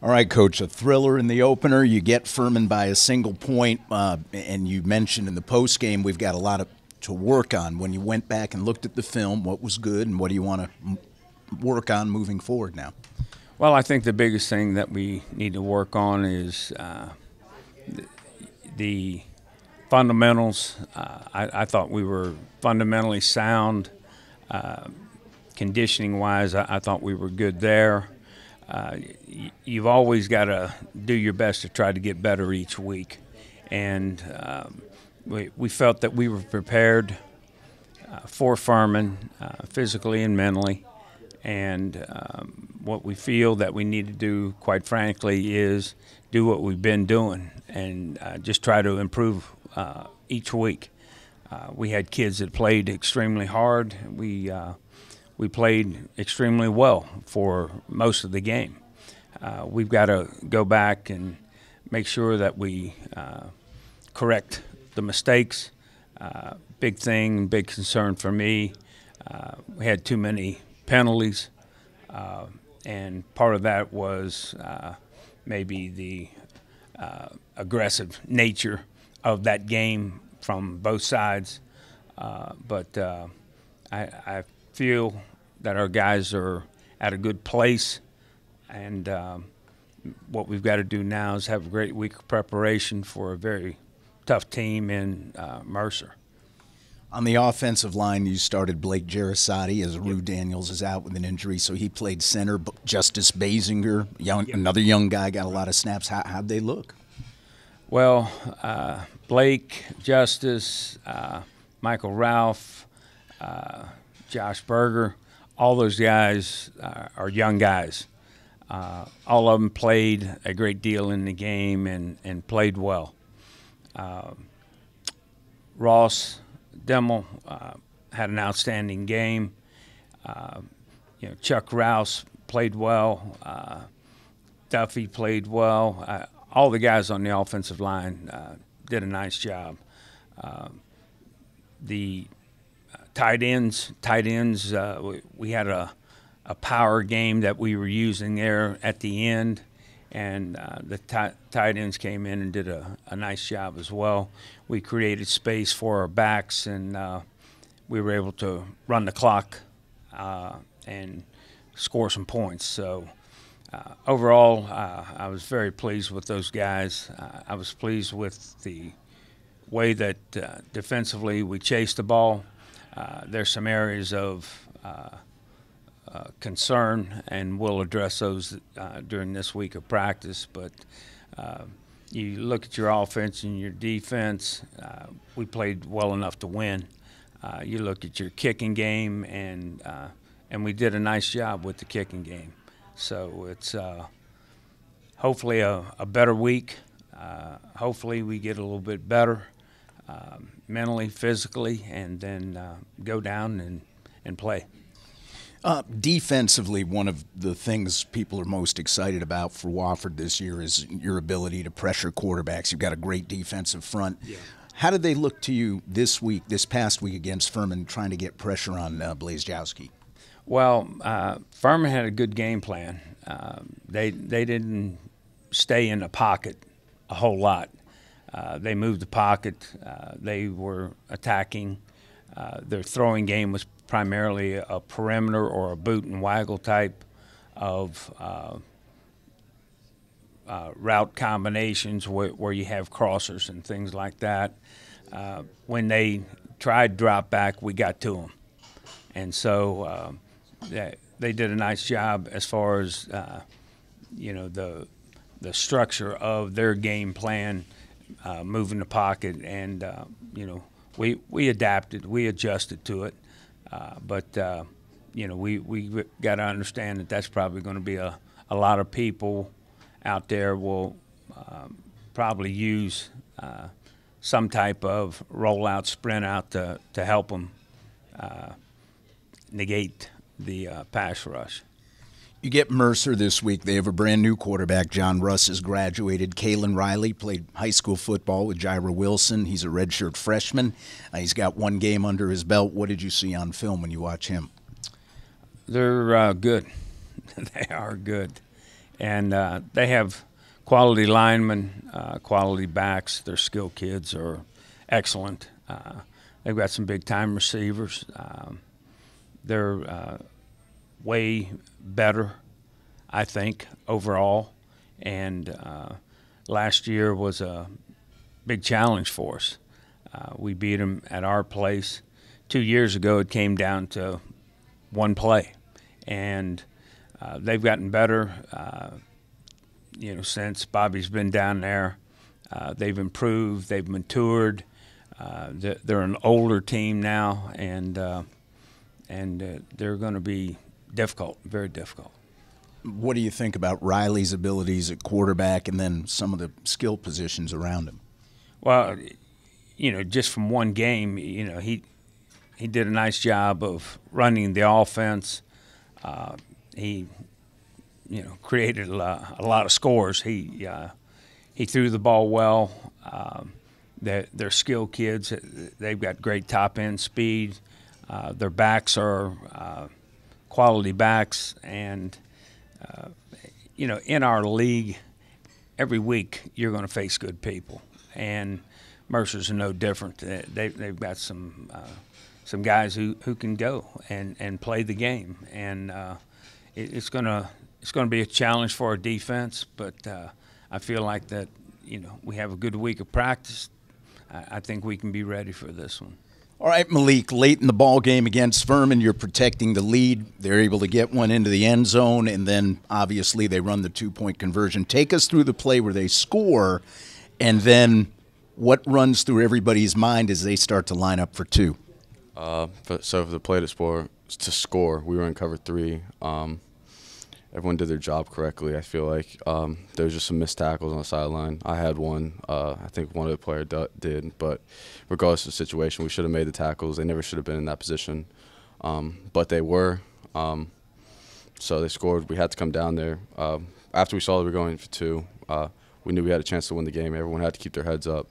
All right, Coach, a thriller in the opener. You get Furman by a single point, and you mentioned in the post game we've got a lot to work on. When you went back and looked at the film, what was good, and what do you want to work on moving forward now? Well, I think the biggest thing that we need to work on is the fundamentals. I thought we were fundamentally sound. Conditioning-wise, I thought we were good there. You've always got to do your best to try to get better each week. And we felt that we were prepared for Furman physically and mentally. And what we feel that we need to do, quite frankly, is do what we've been doing and just try to improve each week. We had kids that played extremely hard. We played extremely well for most of the game. We've got to go back and make sure that we correct the mistakes. Big thing, big concern for me. We had too many penalties, and part of that was maybe the aggressive nature of that game from both sides. But I feel that our guys are at a good place, and what we've got to do now is have a great week of preparation for a very tough team in Mercer. On the offensive line, you started Blake Gerasati as Rue Daniels is out with an injury, so he played center. Justice Basinger, another young guy, got a lot of snaps. How'd they look? Well, Blake, Justice, Michael Ralph, Josh Berger, all those guys are young guys. All of them played a great deal in the game and played well. Ross Demmel had an outstanding game. Chuck Rouse played well. Duffy played well. All the guys on the offensive line did a nice job. The tight ends, we had a power game that we were using there at the end, and the tight ends came in and did a nice job as well. We created space for our backs, and we were able to run the clock and score some points. So overall, I was very pleased with those guys. I was pleased with the way that defensively we chased the ball. There's some areas of concern, and we'll address those during this week of practice. But you look at your offense and your defense, we played well enough to win. You look at your kicking game, and we did a nice job with the kicking game. So it's hopefully a better week. Hopefully we get a little bit better mentally, physically, and then go down and play. Defensively, one of the things people are most excited about for Wofford this year is your ability to pressure quarterbacks. You've got a great defensive front. Yeah. How did they look to you this past week against Furman, trying to get pressure on Blazejowski? Well, Furman had a good game plan. They didn't stay in the pocket a whole lot. They moved the pocket. They were attacking. Their throwing game was primarily a perimeter or a boot and waggle type of route combinations where you have crossers and things like that. When they tried drop back, we got to them. And so they did a nice job as far as, the structure of their game plan, moving the pocket. And, we adapted, we adjusted to it. But we got to understand that that's probably going to be a lot of people out there will probably use some type of rollout, sprint out to help them negate the pass rush. You get Mercer this week. They have a brand-new quarterback. John Russ has graduated. Kalen Riley played high school football with Jaira Wilson. He's a redshirt freshman. He's got one game under his belt. What did you see on film when you watch him? They're good. They are good. And they have quality linemen, quality backs. Their skill kids are excellent. They've got some big-time receivers. They're way better, I think, overall. And last year was a big challenge for us. We beat them at our place. 2 years ago, it came down to one play. And they've gotten better, since Bobby's been down there. They've improved. They've matured. They're an older team now, and they're going to be difficult, very difficult. What do you think about Riley's abilities at quarterback and then some of the skill positions around him? Well, just from one game, he did a nice job of running the offense. He created a lot of scores. He threw the ball well. They're skilled kids. They've got great top-end speed. Their backs are quality backs. And, in our league, every week you're going to face good people. And Mercer's no different. They've got some guys who can go and play the game. And it's going to be a challenge for our defense, but I feel like that, we have a good week of practice. I think we can be ready for this one. All right, Malik, late in the ball game against Furman, you're protecting the lead. They're able to get one into the end zone, and then obviously they run the two-point conversion. Take us through the play where they score, and then what runs through everybody's mind as they start to line up for two? So for the play to score, we were in cover 3. Everyone did their job correctly. I feel like there was just some missed tackles on the sideline. I had one. I think one of the players did. But regardless of the situation, we should have made the tackles. They never should have been in that position. But they were. So they scored. We had to come down there. After we saw that we were going for 2, we knew we had a chance to win the game. Everyone had to keep their heads up.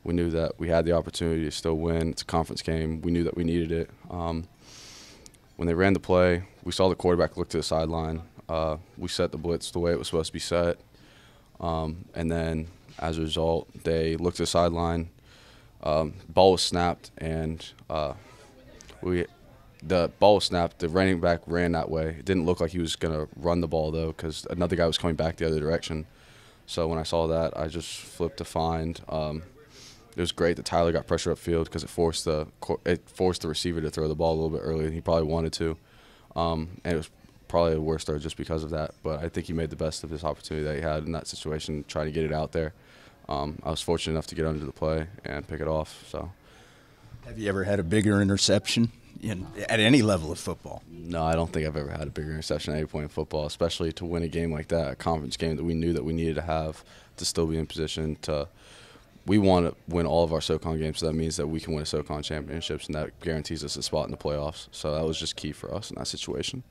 We knew that we had the opportunity to still win. It's a conference game. We knew that we needed it. When they ran the play, we saw the quarterback look to the sideline. We set the blitz the way it was supposed to be set. And then, as a result, they looked to the sideline. Ball was snapped, and the ball was snapped. The running back ran that way. It didn't look like he was going to run the ball, though, because another guy was coming back the other direction. So when I saw that, I just flipped to find. It was great that Tyler got pressure upfield because it forced the receiver to throw the ball a little bit earlier than he probably wanted to. And it was probably a worse start just because of that. But I think he made the best of his opportunity that he had in that situation, trying to get it out there. I was fortunate enough to get under the play and pick it off. So, have you ever had a bigger interception at any level of football? No, I don't think I've ever had a bigger interception at any point in football, especially to win a game like that, a conference game that we knew that we needed to have to still be in position to. We want to win all of our SoCon games, so that means that we can win a SoCon championships, and that guarantees us a spot in the playoffs. So that was just key for us in that situation.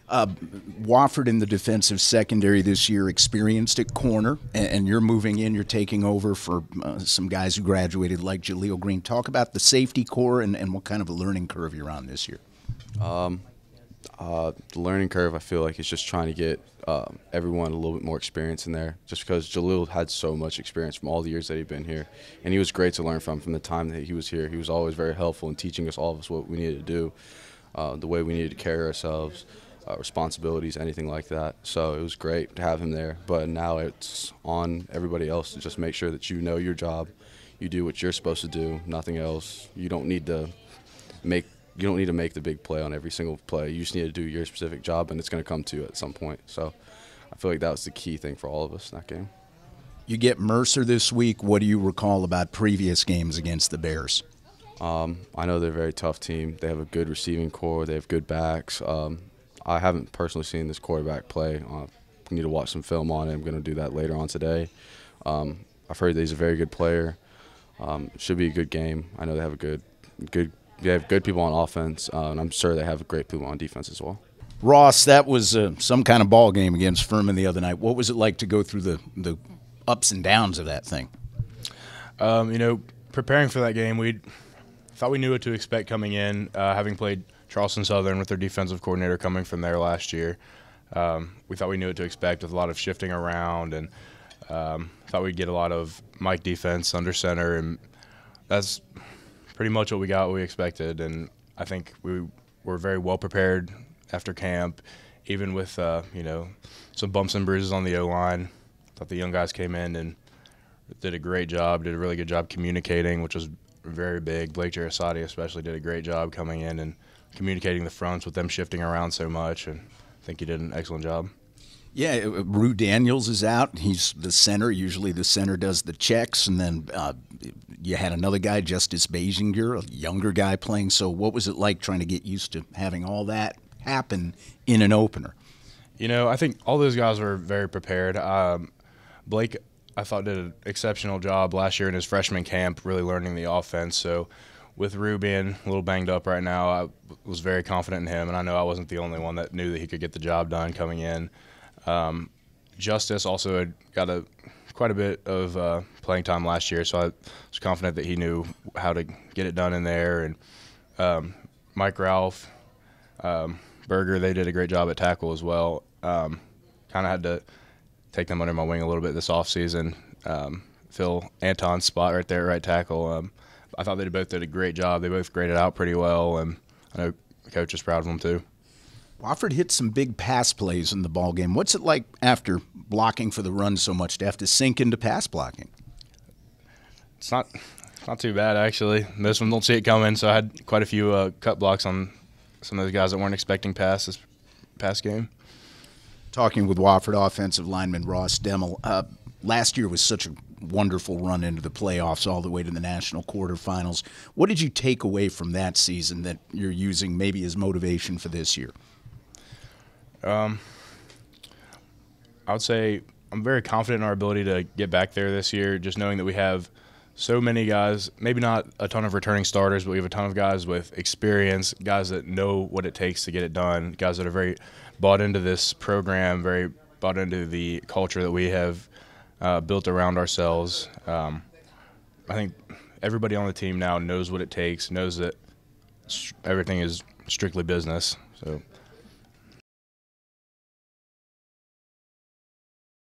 Wofford in the defensive secondary this year experienced at corner, and you're moving in, you're taking over for some guys who graduated like Jaleel Green. Talk about the safety core and what kind of a learning curve you're on this year. The learning curve, I feel like, is just trying to get everyone a little bit more experience in there, just because Jaleel had so much experience from all the years that he'd been here, and he was great to learn from the time that he was here. He was always very helpful in teaching us, all of us, what we needed to do, the way we needed to carry ourselves, responsibilities, anything like that. So it was great to have him there, but now it's on everybody else to just make sure that you know your job, you do what you're supposed to do, nothing else. You don't need to make the big play on every single play. You just need to do your specific job, and it's going to come to you at some point. So I feel like that was the key thing for all of us in that game. You get Mercer this week. What do you recall about previous games against the Bears? I know they're a very tough team. They have a good receiving core. They have good backs. I haven't personally seen this quarterback play. I need to watch some film on it. I'm going to do that later on today. I've heard that he's a very good player. Should be a good game. I know they have they have good people on offense, and I'm sure they have great people on defense as well. Ross, that was some kind of ball game against Furman the other night. What was it like to go through the ups and downs of that thing? Preparing for that game, we thought we knew what to expect coming in, having played Charleston Southern with their defensive coordinator coming from there last year. We thought we knew what to expect with a lot of shifting around, and thought we'd get a lot of Mike defense under center, and that's pretty much what we got, what we expected. And I think we were very well prepared after camp, even with some bumps and bruises on the O-line. Thought the young guys came in and did a great job, did a really good job communicating, which was very big. Blake Jarasati especially did a great job coming in and communicating the fronts with them shifting around so much, and I think he did an excellent job. Yeah, Rue Daniels is out. He's the center. Usually the center does the checks, and then you had another guy, Justice Basinger, a younger guy playing. So what was it like trying to get used to having all that happen in an opener? I think all those guys were very prepared. Blake, I thought, did an exceptional job last year in his freshman camp, really learning the offense. So with Rue being a little banged up right now, I was very confident in him, and I know I wasn't the only one that knew that he could get the job done coming in. Justice also had got quite a bit of playing time last year, so I was confident that he knew how to get it done in there. And Mike Ralph, Berger, they did a great job at tackle as well. Kind of had to take them under my wing a little bit this offseason. Fill Anton's spot right there at right tackle. I thought they both did a great job. They both graded out pretty well, and I know the coach is proud of them too. Wofford hit some big pass plays in the ball game. What's it like after blocking for the run so much to have to sink into pass blocking? It's not too bad, actually. Most of them don't see it coming, so I had quite a few cut blocks on some of those guys that weren't expecting pass this past game. Talking with Wofford offensive lineman Ross Demmel, last year was such a wonderful run into the playoffs all the way to the national quarterfinals. What did you take away from that season that you're using maybe as motivation for this year? I would say I'm very confident in our ability to get back there this year, just knowing that we have so many guys, maybe not a ton of returning starters, but we have a ton of guys with experience, guys that know what it takes to get it done, guys that are very bought into this program, very bought into the culture that we have built around ourselves. I think everybody on the team now knows what it takes, knows that everything is strictly business. So